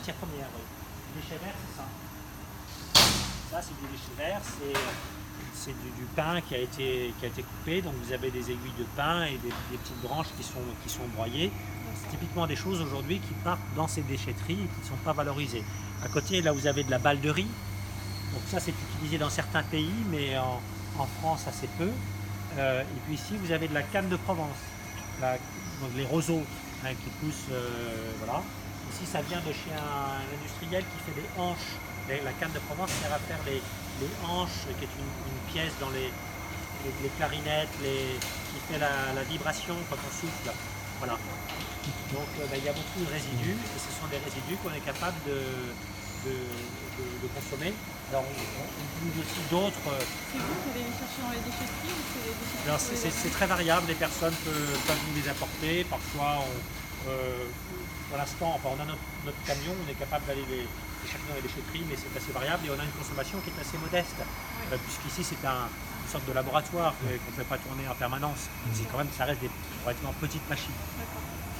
matière première, oui. Les déchets verts, c'est ça. Ça, c'est du déchet vert, c'est du pain qui a été coupé. Donc vous avez des aiguilles de pain et des petites branches qui sont broyées. C'est typiquement des choses aujourd'hui qui partent dans ces déchetteries et qui ne sont pas valorisées. À côté, là, vous avez de la balle de riz. Donc ça, c'est utilisé dans certains pays, mais en France, assez peu. Et puis ici, vous avez de la canne de Provence, donc les roseaux qui poussent. Voilà. Ici, ça vient de chez un industriel qui fait des hanches. La canne de Provence sert à faire les hanches, qui est une pièce dans les clarinettes, qui fait la vibration quand on souffle. Voilà. Donc il y a beaucoup de résidus, et ce sont des résidus qu'on est capable de consommer. Alors on utilise aussi d'autres. C'est vous qui allez les chercher dans les déchetteries ou c'est les déchetteries? Alors c'est très variable, les personnes peuvent nous les apporter. Parfois, pour l'instant, enfin, on a notre camion, on est capable d'aller les chercher dans les déchetteries, mais c'est assez variable et on a une consommation qui est assez modeste, puisqu'ici c'est une sorte de laboratoire qu'on ne fait pas tourner en permanence. C'est quand même, ça reste des relativement petites machines.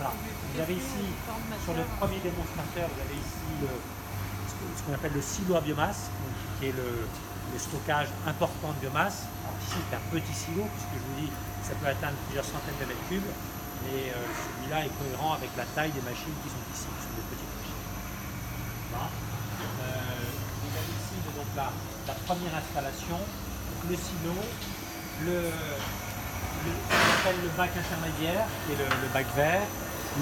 Voilà. Vous avez ici, sur le premier démonstrateur, vous avez ici ce qu'on appelle le silo à biomasse, donc, qui est le stockage important de biomasse. Alors ici c'est un petit silo, puisque je vous dis ça peut atteindre plusieurs centaines de mètres cubes, et celui-là est cohérent avec la taille des machines qui sont ici, qui sont des petites machines. Voilà. Vous avez ici donc, la première installation, donc le silo, ce qu'on appelle le bac intermédiaire, qui est le bac vert,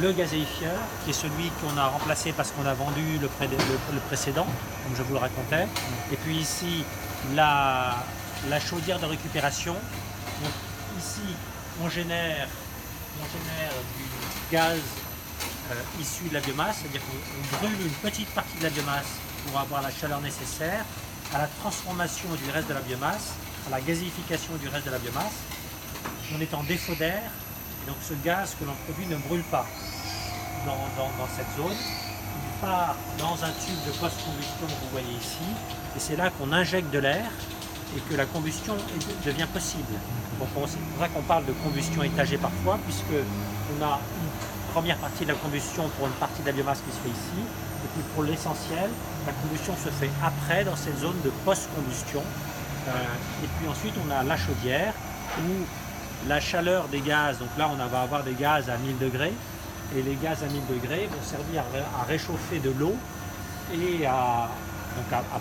le gazéifieur, qui est celui qu'on a remplacé parce qu'on a vendu le précédent, comme je vous le racontais. Et puis ici, la chaudière de récupération. Donc ici, on génère du gaz issu de la biomasse, c'est-à-dire qu'on brûle une petite partie de la biomasse pour avoir la chaleur nécessaire à la transformation du reste de la biomasse, à la gazéification du reste de la biomasse. On est en défaut d'air, et donc ce gaz que l'on produit ne brûle pas dans cette zone. Il part dans un tube de post-combustion que vous voyez ici, et c'est là qu'on injecte de l'air et que la combustion devient possible. Donc c'est pour ça qu'on parle de combustion étagée parfois, puisqu'on a une première partie de la combustion pour une partie de la biomasse qui se fait ici, et puis pour l'essentiel, la combustion se fait après dans cette zone de post-combustion. Et puis ensuite on a la chaudière, où la chaleur des gaz, donc là on va avoir des gaz à 1000 degrés, et les gaz à 1000 degrés vont servir à réchauffer de l'eau et à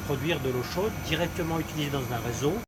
produire de l'eau chaude directement utilisée dans un réseau.